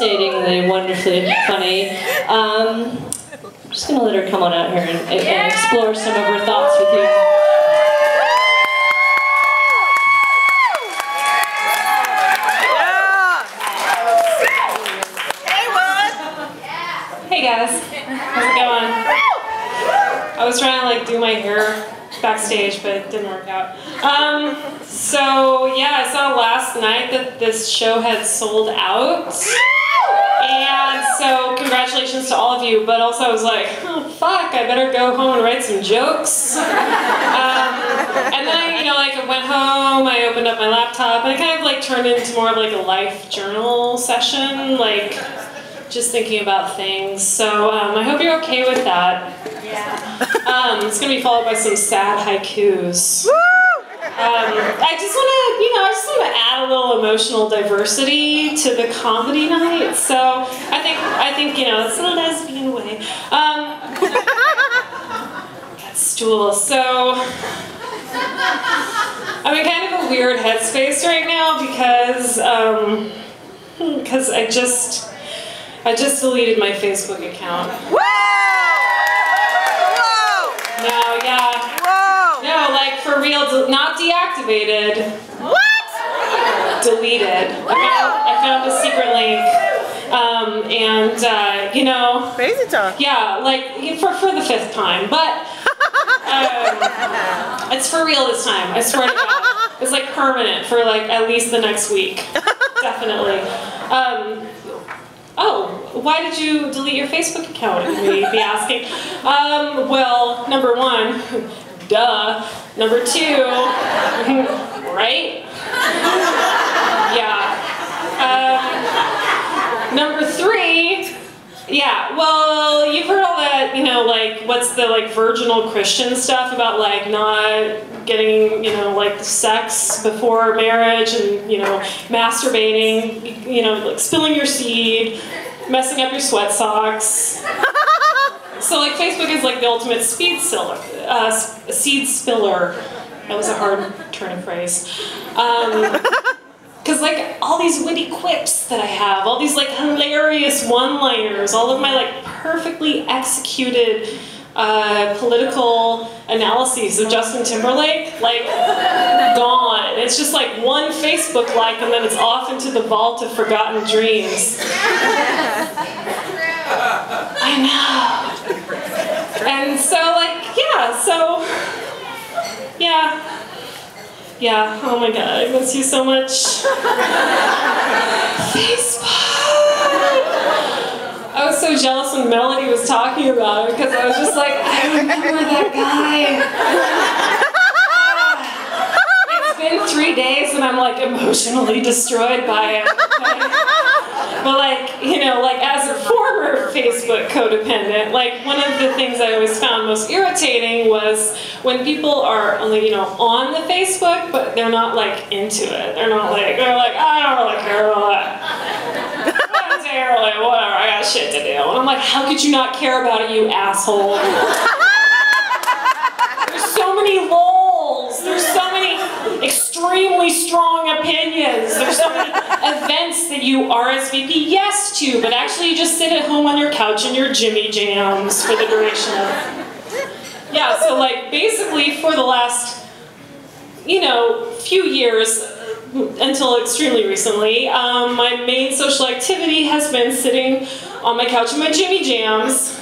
fascinatingly, wonderfully funny. I'm just going to let her come on out here and explore some of her thoughts with you. Hey guys, how's it going? I was trying to like do my hair backstage, but it didn't work out. So yeah, I saw last night that this show had sold out. And so congratulations to all of you, but also I was like, oh fuck, I better go home and write some jokes. And then I, I went home, I opened up my laptop, and it kind of like turned into more of like a life journal session, like just thinking about things. So I hope you're okay with that. Yeah. It's gonna be followed by some sad haikus. I just want to add a little emotional diversity to the comedy night. So I think it's a lesbian way. That stool. So I'm in kind of a weird headspace right now because I just deleted my Facebook account. No, like for real, not deactivated. What? Deleted. I found a secret link, Crazy talk. Yeah, like for the 5th time, but it's for real this time. I swear to God, it's like permanent for like at least the next week, definitely. Oh, why did you delete your Facebook account, you may be asking? Well, number 1, duh. Number 2, right? Yeah. Number 3, yeah, well, you've heard all that, like, what's the, like, virginal Christian stuff about, like, not getting, like, sex before marriage and, masturbating, like, spilling your seed, messing up your sweat socks. So, like, Facebook is, like, the ultimate seed spiller. That was a hard turn of phrase. Because, like, all these witty quips that I have, all these, like, hilarious one-liners, all of my, like, perfectly executed political analyses of Justin Timberlake, like, gone. It's just, like, one Facebook like, and then it's off into the vault of forgotten dreams. I know. And so, like, yeah, oh my God, I miss you so much. Facebook! I was so jealous when Melody was talking about it because I was just like, I remember that guy. It's been 3 days and I'm like emotionally destroyed by it. But like, as a former Facebook codependent, like one of the things I always found most irritating was when people are only, on the Facebook, but they're not like into it. They're like, I don't really care about that. Whatever, I got shit to do. And I'm like, how could you not care about it, you asshole? There's so many lols. There's so many extremely strong opinions. There's so many events that you RSVP yes to, but actually you just sit at home on your couch in your Jimmy Jams for the duration of it. Yeah, so like basically for the last, few years, until extremely recently, my main social activity has been sitting on my couch in my Jimmy Jams,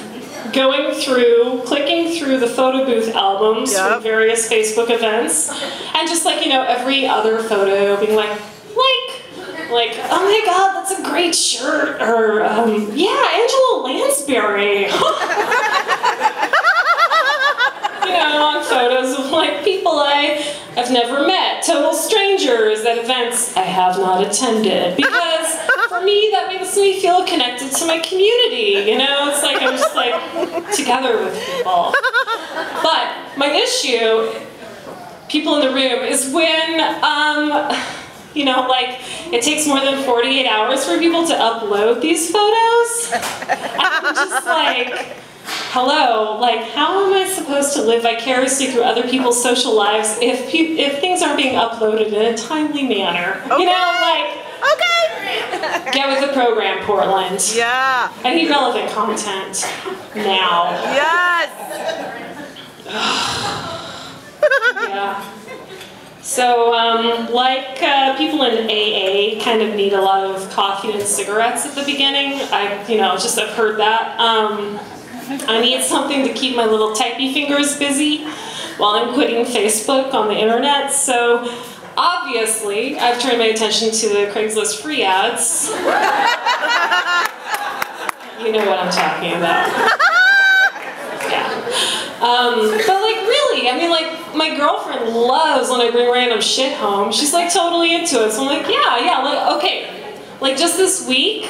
clicking through the photo booth albums from various Facebook events, and just like, every other photo being like, oh my God, that's a great shirt, or, yeah, Angela Lansbury. On photos of like people I have never met, total strangers at events I have not attended. Because for me, that makes me feel connected to my community. It's like I'm just like together with people. But my issue, people in the room, is when like it takes more than 48 hours for people to upload these photos. And I'm just like, hello, like how am I supposed to live vicariously through other people's social lives if things aren't being uploaded in a timely manner? Okay. Okay. Get with the program, Portland. Yeah. I need relevant content now. Yes. Yeah. So, like people in AA kind of need a lot of coffee and cigarettes at the beginning. I've heard that. I need something to keep my little typey fingers busy while I'm quitting Facebook on the internet. So, obviously, I've turned my attention to the Craigslist free ads. You know what I'm talking about. Yeah. But like really, I mean like my girlfriend loves when I bring random shit home. She's like totally into it. So I'm like, yeah, like okay. Like just this week,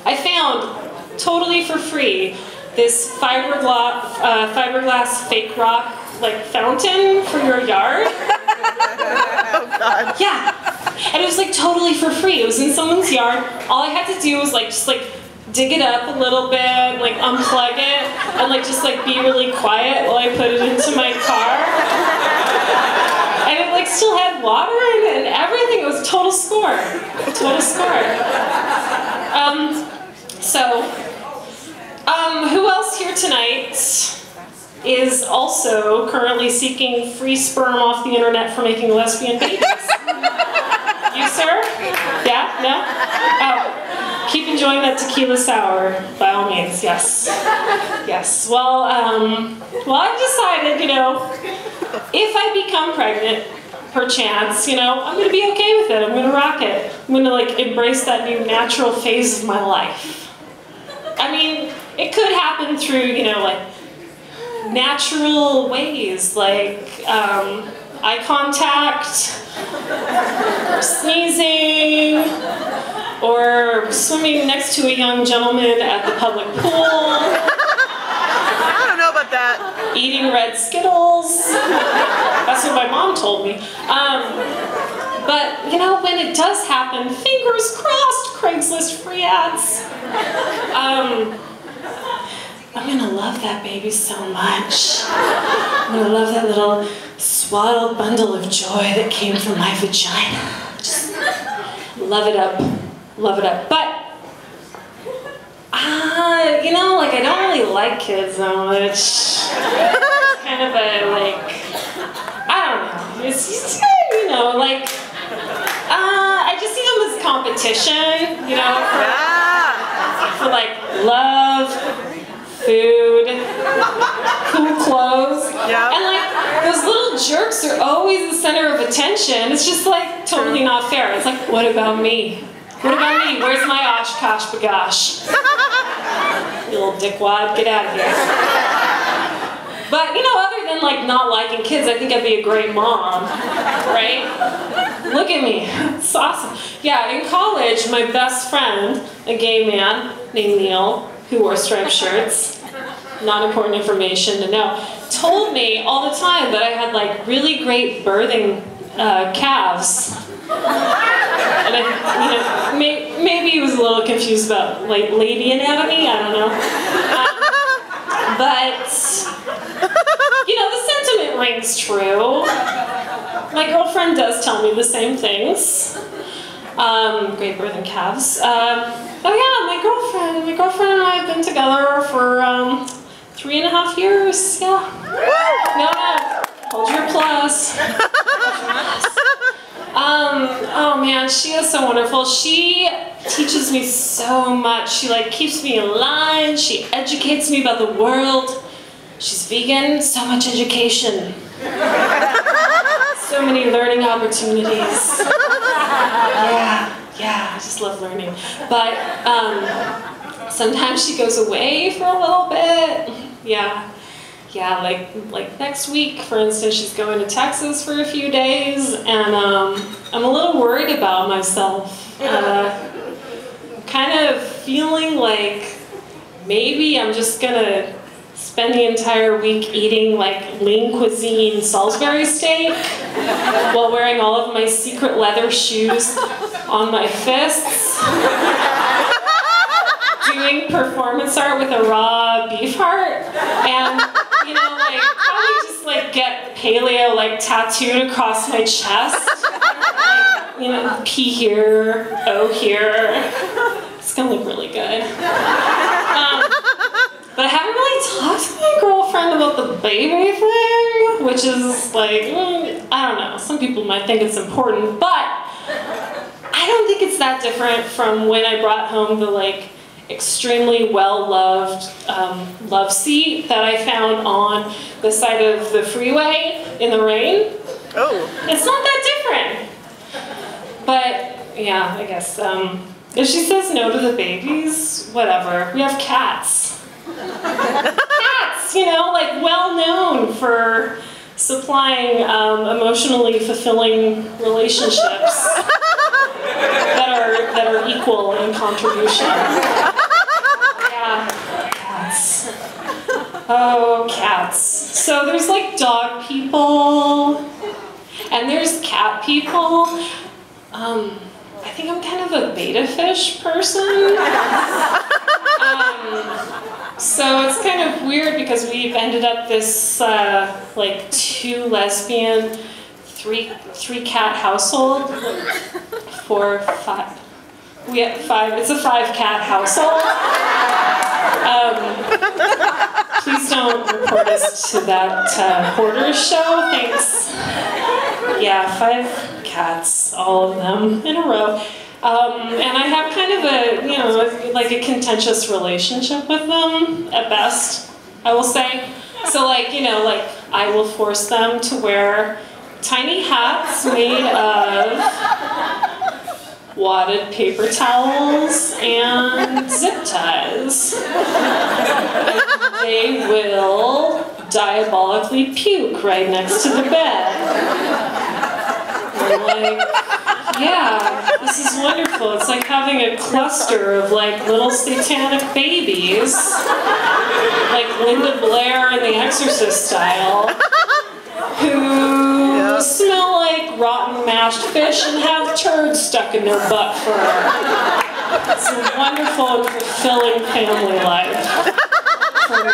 I found totally for free this fiberglass fake rock like fountain for your yard. Oh God. Yeah. And it was like totally for free. It was in someone's yard. All I had to do was like just like dig it up a little bit, like unplug it, and like just like be really quiet while I put it into my car. And it like still had water in it and everything. It was a total score. Total score. Who else here tonight is also currently seeking free sperm off the internet for making lesbian babies? You, sir? Yeah? No? Oh. Keep enjoying that tequila sour, by all means, yes. Yes, well, I've decided, if I become pregnant, perchance, I'm gonna be okay with it, I'm gonna rock it. I'm gonna, like, embrace that new natural phase of my life. I mean, it could happen through, like, natural ways, like, eye contact, or sneezing, or swimming next to a young gentleman at the public pool. I don't know about that. Eating red Skittles. That's what my mom told me. But, when it does happen, fingers crossed, Craigslist free ads. I'm gonna love that baby so much. I'm gonna love that little swaddled bundle of joy that came from my vagina. Just love it up. Love it up. But, like I don't really like kids that much. It's kind of a, like, I don't know. It's just, like, I just see them as competition, for like love, food, cool clothes. Yeah. And like, those little jerks are always the center of attention. It's just like totally not fair. It's like, what about me? What about me? Where's my Oshkosh bagosh? You little dickwad, get out of here. But, other than like not liking kids, I think I'd be a great mom, right? Look at me, it's awesome. Yeah, in college, my best friend, a gay man named Neil, who wore striped shirts, not important information to know, told me all the time that I had like really great birthing calves. And maybe he was a little confused about like lady anatomy, I don't know. But, the sentiment rings true. My girlfriend does tell me the same things. Great birthing calves. Oh yeah, my girlfriend and I have been together for 3.5 years, yeah. No, hold your applause. Oh man, she is so wonderful. She teaches me so much. She like keeps me in line. She educates me about the world. She's vegan, so much education. So many learning opportunities. Yeah, I just love learning. But sometimes she goes away for a little bit. Yeah, like next week, for instance, she's going to Texas for a few days, and I'm a little worried about myself. Kind of feeling like maybe I'm just gonna spend the entire week eating like lean cuisine Salisbury steak while wearing all of my secret leather shoes on my fists, doing performance art with a raw beef heart, and like probably just like get paleo like tattooed across my chest, like You know, P here, O here. It's gonna look really good. But I haven't really talked to my girlfriend about the baby thing, which is like, I don't know, some people might think it's important, but I don't think it's that different from when I brought home the like extremely well-loved love seat that I found on the side of the freeway in the rain. Oh. It's not that different. But yeah, I guess if she says no to the babies, whatever. We have cats. Cats, you know, like well known for supplying emotionally fulfilling relationships that are equal in contribution. Yeah, cats. Oh, cats. So there's like dog people, and there's cat people. I think I'm kind of a beta fish person. So it's kind of weird because we've ended up this like 2 lesbian, 3 cat household. 4, 5. We have 5. It's a 5 cat household. Please don't report us to that hoarders show. Thanks. Yeah, 5 cats, all of them in a row. And I have kind of a, you know, like a contentious relationship with them, at best, I will say. So like, you know, like I will force them to wear tiny hats made of wadded paper towels and zip ties. And they will diabolically puke right next to the bed. I'm like, yeah, this is wonderful. It's like having a cluster of like little satanic babies, like Linda Blair in The Exorcist style, who smell like rotten mashed fish and have turds stuck in their butt fur. It's a wonderful and fulfilling family life for me.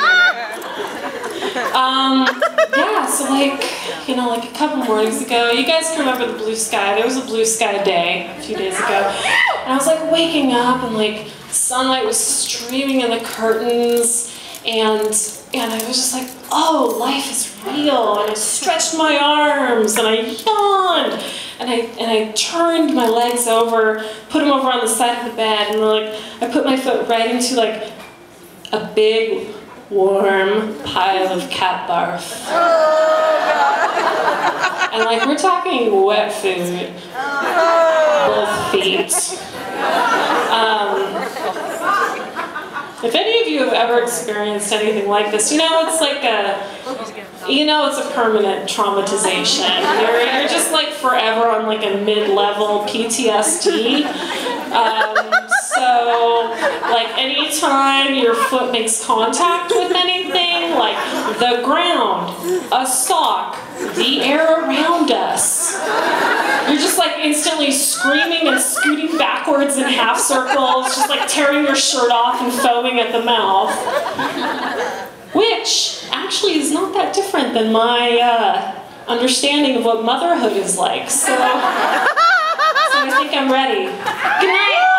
Yeah, so like, you know, like a couple mornings ago, you guys can remember the blue sky. There was a blue sky day a few days ago. And I was like waking up and like sunlight was streaming in the curtains, and I was just like, oh, life is real. And I stretched my arms and I yawned and I turned my legs over, put them over on the side of the bed, and like I put my foot right into like a big warm pile of cat barf. And like we're talking wet food, both feet. If any of you have ever experienced anything like this, you know it's like it's a permanent traumatization. You're just like forever on like a mid-level PTSD. So like anytime your foot makes contact with anything, like the ground, a sock, the air around us, you're just like instantly screaming and scooting backwards in half circles, just like tearing your shirt off and foaming at the mouth. Which actually is not that different than my understanding of what motherhood is like. So I think I'm ready. Good night.